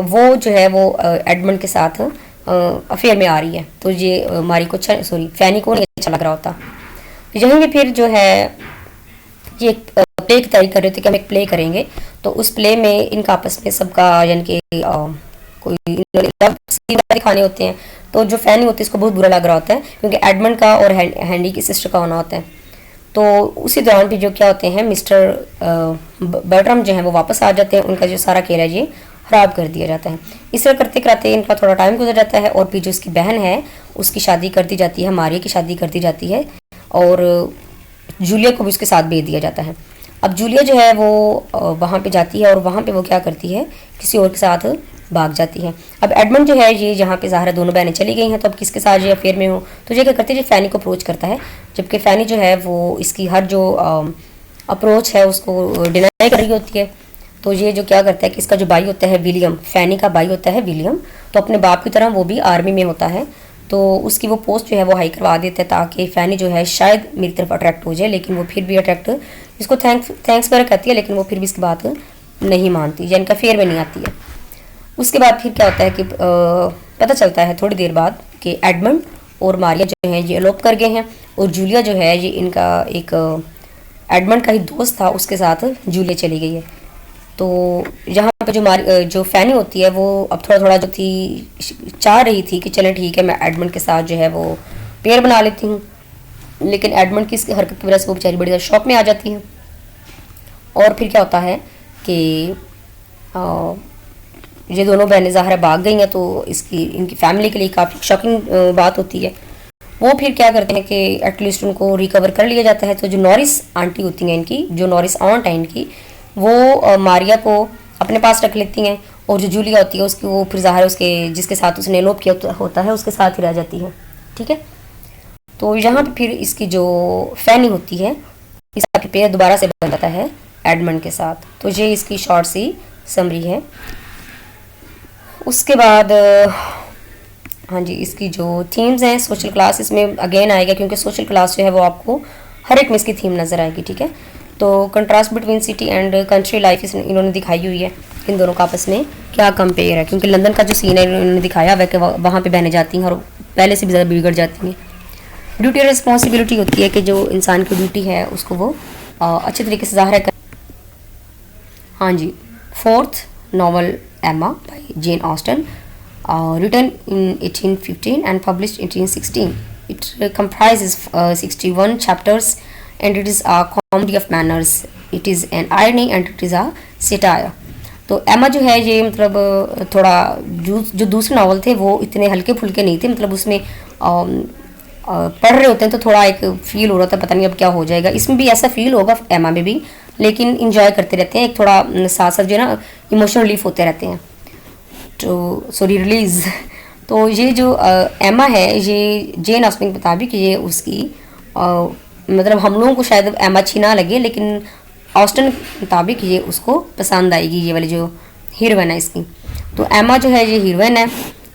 वो जो है वो एडमंड के साथ अफेयर में आ रही है। तो ये मारी को अच्छा, सॉरी फैनी को नहीं अच्छा लग रहा होता। यहीं पे फिर जो है ये प्ले की तैयारी कर रहे थे कि हम एक प्ले करेंगे, तो उस प्ले में इनका आपस में सबका यानी कि कोई दिखाने होते हैं तो जो फैनी होती है इसको बहुत बुरा लग रहा होता है क्योंकि एडमंड का और हैंडी की सिस्टर का होना होता है। तो उसी दौरान भी जो क्या होते हैं मिस्टर बर्ट्रम जो है वो वापस आ जाते हैं, उनका जो सारा खेल है ये ख़राब कर दिया जाता है। इस तरह करते करते इनका थोड़ा टाइम गुजर जाता है और फिर जो उसकी बहन है उसकी शादी कर दी जाती है, मारिया की शादी कर दी जाती है और जूलिया को भी उसके साथ भेज दिया जाता है। अब जूलिया जो है वो वहाँ पे जाती है और वहाँ पे वो क्या करती है किसी और के साथ भाग जाती है। अब एडमंड जो है ये जहाँ पे ज़ाहिर है दोनों बहनें चली गई हैं, तो अब किसके साथ ये अफेयर में हो, तो ये क्या करती है ये फैनी को अप्रोच करता है, जबकि फैनी जो है वो इसकी हर जो अप्रोच है उसको डिनाई कर रही होती है। तो ये जो क्या करता है कि इसका जो भाई होता है विलियम, फैनी का भाई होता है विलियम, तो अपने बाप की तरह वो भी आर्मी में होता है, तो उसकी वो पोस्ट जो है वो हाई करवा देता है ताकि फैनी जो है शायद मेरी तरफ अट्रैक्ट हो जाए, लेकिन वो फिर भी अट्रैक्ट इसको थैंक्स वगैरह कहती है, लेकिन वो फिर भी इसकी बात नहीं मानती या इनका फेयर में नहीं आती है। उसके बाद फिर क्या होता है कि पता चलता है थोड़ी देर बाद कि एडमंड और मारिया जो है ये एलोप कर गए हैं और जूलिया जो है ये इनका एक एडमंड का ही दोस्त था उसके साथ जूलिया चली गई है। तो यहाँ पे जो फैनी होती है वो अब थोड़ा थोड़ा जो थी चाह रही थी कि चलें ठीक है मैं एडमंड के साथ जो है वो पेयर बना लेती हूँ, लेकिन एडमंड की इसकी हरकत की वजह से वो बेचारी बड़ी ज़्यादा शॉक में आ जाती है। और फिर क्या होता है कि ये दोनों बहनें ज़ाहिर भाग गई हैं, तो इनकी फैमिली के लिए काफ़ी शॉकिंग बात होती है। वो फिर क्या करते हैं कि एटलीस्ट उनको रिकवर कर लिया जाता है। तो जो नॉरिस आंटी होती हैं इनकी, जो नॉरिस ऑन्ट है इनकी, वो मारिया को अपने पास रख लेती हैं और जो जूलिया होती है उसकी वो फिर ज़ाहिर उसके जिसके साथ उसने एलोप किया होता है उसके साथ ही रह जाती है। ठीक है, तो यहाँ पे फिर इसकी जो फैनी होती है इसका पेयर दोबारा से बन जाता है एडमंड के साथ। तो ये इसकी शॉर्ट सी समरी है। उसके बाद हाँ जी, इसकी जो थीम्स हैं सोशल क्लास इसमें अगेन आएगा क्योंकि सोशल क्लास जो है वो आपको हर एक में इसकी थीम नज़र आएगी। ठीक है, तो contrast between city and country life इन्होंने दिखाई हुई है, इन दोनों का आपस में क्या कंपेयर है, क्योंकि लंदन का जो सीन है इन्होंने दिखाया हुआ है कि वहाँ पे बहने जाती हैं और पहले से भी ज़्यादा बिगड़ जाती हैं। ड्यूटी और रिस्पॉन्सिबिलिटी होती है कि जो इंसान की ड्यूटी है उसको वो अच्छे तरीके से ज़ाहिर कर। हाँ जी, fourth novel Emma by Jane Austen, written in 1815 and published in 1816. It comprises 61 chapters and it is a comedy of manners. It is an irony and it is a satire. तो एमा जो है ये मतलब थोड़ा जो दूसरे नावल थे वो इतने हल्के फुल्के नहीं थे, मतलब उसमें पढ़ रहे होते हैं तो थोड़ा एक फील हो रहा था पता नहीं अब क्या हो जाएगा। इसमें भी ऐसा फील होगा एमा में भी, लेकिन इंजॉय करते रहते हैं, एक थोड़ा साथ साथ जो है ना इमोशनल रिलीफ होते रहते हैं। तो सॉरी रिलीज़। तो ये जो एमा है ये जेन ऑस्टन के मुताबिक ये उसकी मतलब हम लोगों को शायद एमा अच्छी ना लगे, लेकिन ऑस्टन के मुताबिक ये उसको पसंद आएगी, ये वाली जो हीरोइन है इसकी। तो एमा जो है ये हीरोइन है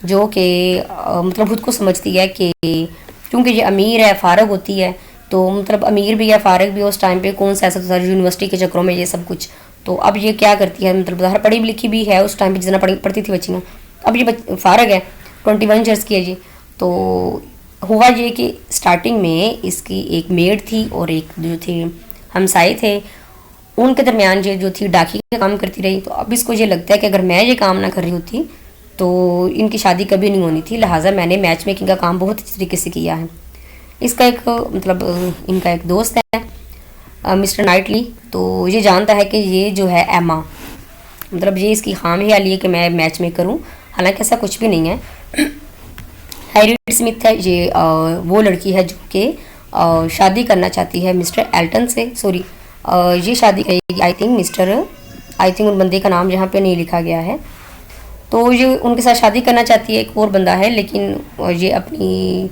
जो कि मतलब खुद को समझती है कि क्योंकि ये अमीर है, फारग होती है, तो मतलब अमीर भी है फारग भी उस टाइम पे कौन सा ऐसा था यूनिवर्सिटी के चक्रों में ये सब कुछ। तो अब ये क्या करती है, मतलब ज़ाहिर पढ़ी लिखी भी है उस टाइम पे जितना पढ़ती थी बच्चियाँ, अब ये फारग है 21 ईयर्स की है जी। तो हुआ ये कि स्टार्टिंग में इसकी एक मेड थी और एक जो थे हमसाए थे, उनके दरमियान ये जो थी डाकी का काम करती रही। तो अब इसको ये लगता है कि अगर मैं ये काम ना कर रही होती तो इनकी शादी कभी नहीं होनी थी, लिहाजा मैंने मैच मेकिंग का काम बहुत अच्छी तरीके से किया है। इसका एक मतलब इनका एक दोस्त है मिस्टर नाइटली, तो ये जानता है कि ये जो है एमा मतलब ये इसकी खाम ख्याली है कि मैं मैच मेकर हूँ, हालांकि ऐसा कुछ भी नहीं है। हैरियट स्मिथ है ये वो लड़की है जो कि शादी करना चाहती है मिस्टर एल्टन से, सॉरी ये शादी करेगी आई थिंक उन बंदे का नाम यहाँ पे नहीं लिखा गया है। तो ये उनके साथ शादी करना चाहती है, एक और बंदा है, लेकिन ये अपनी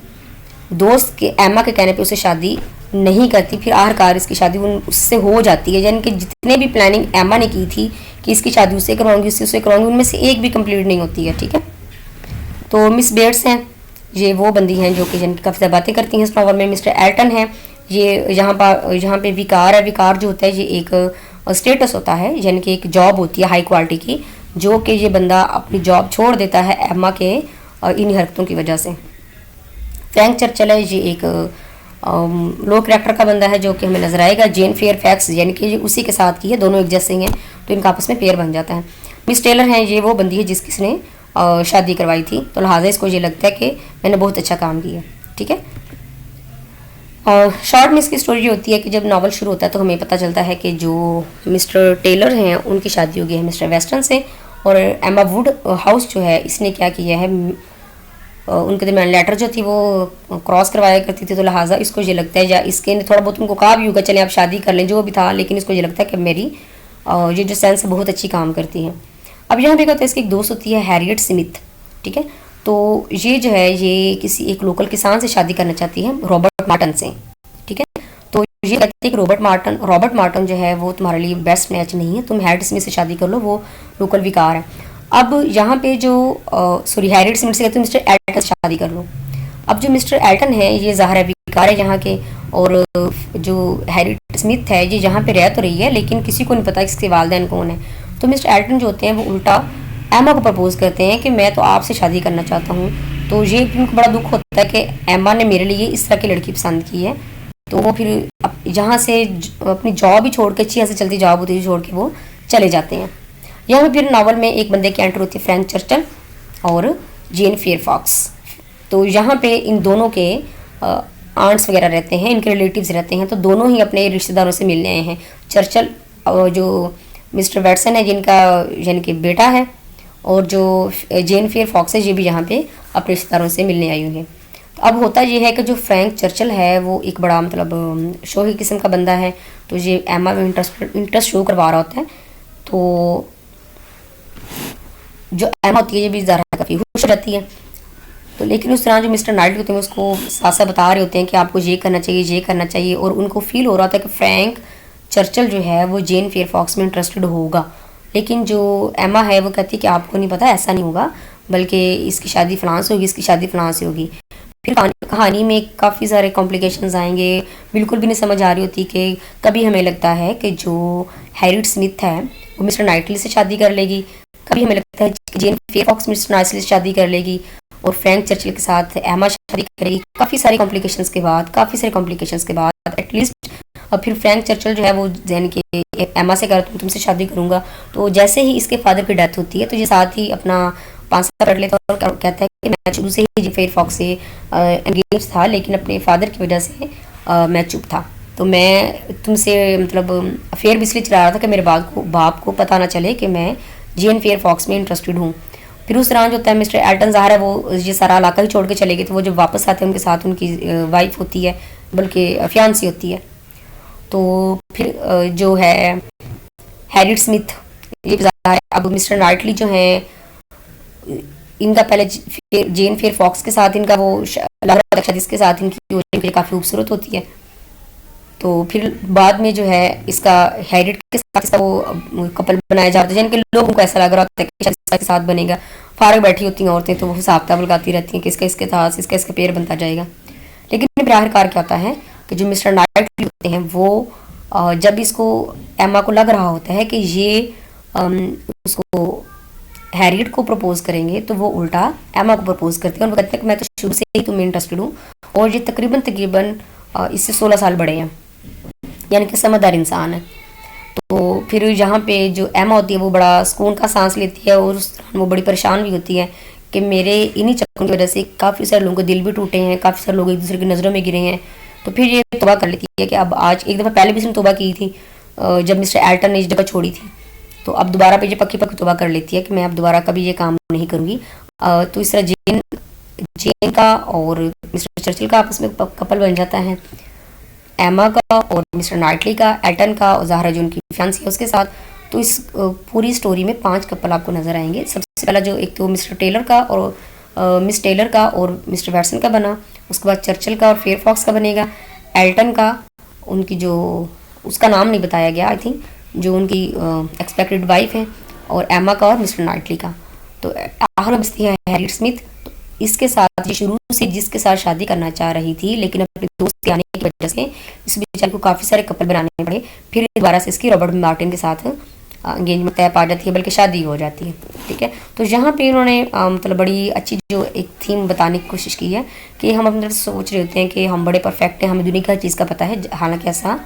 दोस्त के एमा के कहने पे उसे शादी नहीं करती। फिर आखिरकार इसकी शादी उससे हो जाती है, यानी कि जितने भी प्लानिंग एमा ने की थी कि इसकी शादी उससे करवाऊंगी उससे करवाऊंगी, उनमें से एक भी कंप्लीट नहीं होती है। ठीक है, तो मिस बेट्स हैं ये वो बंदी हैं जो कि जिनकी काफ़ी बातें करती हैं इस नॉवल में। मिस्टर एल्टन है ये यहाँ पे विकार है, विकार जो होता है ये एक स्टेटस होता है, यानी कि एक जॉब होती है हाई क्वालिटी की, जो कि ये बंदा अपनी जॉब छोड़ देता है एमा के इन्हीं हरकतों की वजह से। फ्रैंक चर्चिल है ये एक लो कैरेक्टर का बंदा है जो कि हमें नजर आएगा। जेन फेयरफैक्स यानी कि ये उसी के साथ की है, दोनों एक जैसे ही हैं, तो इनका आपस में पेयर बन जाता है। मिस टेलर हैं ये वो बंदी है जिसने शादी करवाई थी, तो लिहाजा इसको ये लगता है कि मैंने बहुत अच्छा काम किया। ठीक है, शॉर्ट में इसकी स्टोरी ये होती है कि जब नावल शुरू होता है तो हमें पता चलता है कि जो मिस्टर टेलर हैं उनकी शादी हो गई है मिस्टर वेस्टन से, और एमा वुड हाउस जो है इसने क्या किया है, उनके दरमियान लेटर जो थी वो क्रॉस करवाया करती थी, तो लिहाजा इसको ये लगता है, या इसके थोड़ा बहुत उनको कहा भी होगा चलें आप शादी कर लें जो भी था, लेकिन इसको ये लगता है कि मेरी ये जो सेंस बहुत अच्छी काम करती है। अब यहाँ पे क्या होता है, इसकी एक दोस्त होती है हैरियट स्मिथ। ठीक है, तो ये जो है ये किसी एक लोकल किसान से शादी करना चाहती है, रॉबर्ट मार्टन से। ठीक है, तो ये कहती है कि रॉबर्ट मार्टन जो है वो तुम्हारे लिए बेस्ट मैच नहीं है, तुम हैरियट स्मिथ से शादी कर लो, वो लोकल विकार है। अब यहाँ पे जो हैरियट स्मिथ से कहते हैं मिस्टर एल्टन से शादी कर लो। अब जो मिस्टर एल्टन है ये ज़ाहिर है विकार है यहाँ के, और जो हैरियट स्मिथ है ये यहाँ पे रह तो रही है लेकिन किसी को नहीं पता इसके वालिदैन कौन है। तो मिस्टर एल्टन जो होते हैं वो उल्टा एमा को प्रपोज करते हैं कि मैं तो आपसे शादी करना चाहता हूँ। तो ये उनको बड़ा दुख होता है कि एमा ने मेरे लिए इस तरह की लड़की पसंद की है। तो वो फिर यहाँ से अपनी जॉब ही छोड़ के, अच्छी यहाँ से चलती जॉब होती है छोड़ के वो चले जाते हैं। यहाँ फिर नावल में एक बंदे की एंटर होती है, फ्रैंक चर्चिल और जेन फेयरफॉक्स। तो यहाँ पे इन दोनों के आंट्स वगैरह रहते हैं, इनके रिलेटिव्स रहते हैं, तो दोनों ही अपने रिश्तेदारों से मिलने आए हैं। चर्चिल जो मिस्टर वैटसन है जिनका यानी कि बेटा है, और जो जेन फेयरफॉक्स है ये भी यहाँ पे अपने रिश्तेदारों से मिलने आई हुई है। तो अब होता ये है कि जो फ्रैंक चर्चिल है वो एक बड़ा मतलब शोही किस्म का बंदा है, तो ये एमा में इंटरेस्ट शो करवा रहा होता है। तो जो एमा होती है ये भी ज़रा काफ़ी खुश रहती है। तो लेकिन उस तरह जो मिस्टर नाइटली होते हैं उसको साथ बता रहे होते हैं कि आपको ये करना चाहिए, ये करना चाहिए, और उनको फील हो रहा था कि फ्रैंक चर्चिल जो है वो जेन फेयरफॉक्स में इंटरेस्टेड होगा। लेकिन जो एमा है वो कहती है कि आपको नहीं पता, ऐसा नहीं होगा, बल्कि इसकी शादी फलां से होगी, इसकी शादी फलां से होगी। फिर कहानी में काफ़ी सारे कॉम्प्लिकेशंस आएंगे, बिल्कुल भी नहीं समझ आ रही होती कि कभी हमें लगता है कि जो हैरियट स्मिथ है वो मिस्टर नाइटली से शादी कर लेगी, कभी हमें लगता है कि जेन फेयरफॉक्स मिस्टर नाइटली से शादी कर लेगी और फ्रैंक चर्चिल के साथ एमा शादी करेगी। काफ़ी सारे कॉम्प्लिकेशंस के बाद एटलीस्ट अब फिर फ्रैंक चर्चिल जो है वो यानी कि एमा से कर तुमसे शादी करूँगा। तो जैसे ही इसके फादर की डेथ होती है तो ये साथ ही अपना पांसा कर लेता है और कहता है कि मैं शुरू से ही फेयरफॉक्स से एंगेज था, लेकिन अपने फादर की वजह से मैं चुप था। तो मैं तुमसे मतलब अफेयर भी इसलिए चला रहा था कि मेरे बाप को पता ना चले कि मैं जेन फेयरफॉक्स में इंटरेस्टेड हूँ। फिर उस तरह जो होता है मिस्टर एल्टन ज़ाहिर है वो ये सारा इलाका ही छोड़ के चले गए, तो वो जब वापस आते हैं उनके साथ उनकी वाइफ होती है, बल्कि फियांसी होती है। तो फिर जो है हैरियट स्मिथ ये अब मिस्टर नाइटली जो है इनका पहले जेन फेयरफॉक्स के साथ इनका वो लग रहा था जिसके साथ इनकी काफ़ी खूबसूरत होती है। तो फिर बाद में जो है इसका हैरियट के साथ इसका वो कपल बनाया जाता है, जिनके लोगों को ऐसा लग रहा होता है कि इसके साथ बनेगा। फारग बैठी होती हैं औरतें तो वो हिसाब किताब लगाती रहती हैं कि इसका साथ इसका पेयर बनता जाएगा। लेकिन फिर आखिरकार क्या होता है कि जो मिस्टर नाइटली होते हैं वो जब इसको एमा को लग रहा होता है कि ये उसको हैरियट को प्रपोज करेंगे, तो वो उल्टा एमा को प्रपोज करते हैं और वो कहते हैं कि मैं तो शुरू से ही तुम्हें इंटरेस्टेड हूँ, और ये तकरीबन इससे 16 साल बड़े हैं, यानी कि समझदार इंसान है। तो फिर यहाँ पे जो एमा होती है वो बड़ा सुकून का सांस लेती है, और उस दौरान वो बड़ी परेशान भी होती है कि मेरे इन्हीं चक्करों की वजह से काफ़ी सारे लोगों के दिल भी टूटे हैं, काफ़ी सारे लोग एक दूसरे की नज़रों में गिरे हैं। तो फिर ये तौबा कर लेती है कि अब आज एक दफ़ा पहले भी इसने तौबा की थी जब मिस्टर एल्टन ने इस जगह छोड़ी थी, तो अब दोबारा पे ये पक्की तौबा कर लेती है कि मैं अब दोबारा कभी ये काम नहीं करूँगी। तो इस तरह जेन का और मिस्टर चर्चिल का आपस में कपल बन जाता है, एमा का और मिस्टर नाइटली का, एल्टन का और ज़ाहरा जो उनकी फियांसी है उसके साथ। तो इस पूरी स्टोरी में 5 कपल आपको नज़र आएंगे। सबसे पहला जो एक तो मिस्टर टेलर का और मिस टेलर का और मिस्टर वैटसन का बना, उसके बाद चर्चिल का और फेयरफॉक्स का बनेगा, एल्टन का उनकी जो उसका नाम नहीं बताया गया आई थिंक जो उनकी एक्सपेक्टेड वाइफ है, और एमा का और मिस्टर नाइटली का। तो आखिर बचती है हैरियट स्मिथ। तो इसके साथ ये शुरू से जिसके साथ शादी करना चाह रही थी, लेकिन अपने दोस्त के आने की वजह से इस बेचारे को काफ़ी सारे कपल बनाने पड़े। फिर दोबारा से इसकी रॉबर्ट मार्टिन के साथ एंगेजमेंट तय पा जाती है, बल्कि शादी हो जाती है। ठीक है, तो यहाँ पे उन्होंने मतलब बड़ी अच्छी जो एक थीम बताने की कोशिश की है कि हम अपने सोच रहे होते हैं कि हम बड़े परफेक्ट हैं, हमें दुनिया की हर चीज़ का पता है, हालांकि ऐसा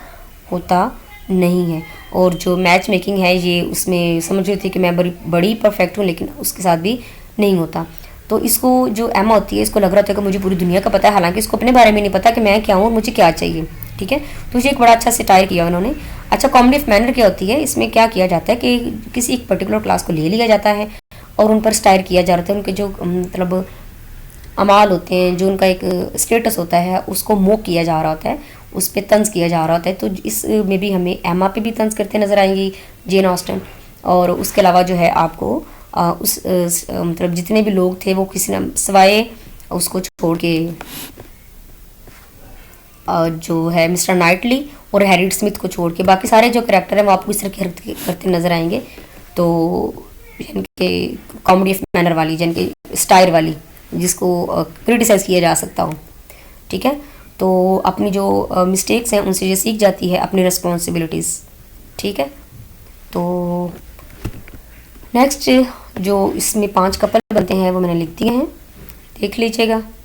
होता नहीं है। और जो मैच मेकिंग है ये उसमें समझ रही थी कि मैं बड़ी परफेक्ट हूँ, लेकिन उसके साथ भी नहीं होता। तो इसको जो एमा होती है, इसको लग रहा था कि मुझे पूरी दुनिया का पता है, हालांकि इसको अपने बारे में नहीं पता कि मैं क्या हूँ और मुझे क्या चाहिए। ठीक है, तो ये एक बड़ा अच्छा सिटायर किया उन्होंने। अच्छा, कॉमेडी ऑफ मैनर क्या होती है, इसमें क्या किया जाता है कि किसी एक पर्टिकुलर क्लास को ले लिया जाता है और उन पर स्टायर किया जा रहा था, उनके जो मतलब अमाल होते हैं, जो उनका एक स्टेटस होता है, उसको मोक किया जा रहा होता है, उस पर तंज किया जा रहा होता है। तो इसमें भी हमें एमा पे भी तंज करते नजर आएंगी जेन ऑस्टन। और उसके अलावा जो है आपको मतलब जितने भी लोग थे वो किसी न सिवाय उसको छोड़ के जो है मिस्टर नाइटली और हैरिट स्मिथ को छोड़ के बाकी सारे जो करेक्टर हैं वो आपको इस तरह के हरकतें करते नजर आएंगे। तो जिनके कॉमेडी ऑफ मैनर वाली, जिनके स्टाइल वाली, जिसको क्रिटिसाइज किया जा सकता हो। ठीक है, तो अपनी जो मिस्टेक्स हैं उनसे ये सीख जाती है, अपनी रिस्पॉन्सिबिलिटीज़। ठीक है, तो नेक्स्ट जो इसमें 5 कपल बनते हैं वो मैंने लिख दिए हैं, देख लीजिएगा।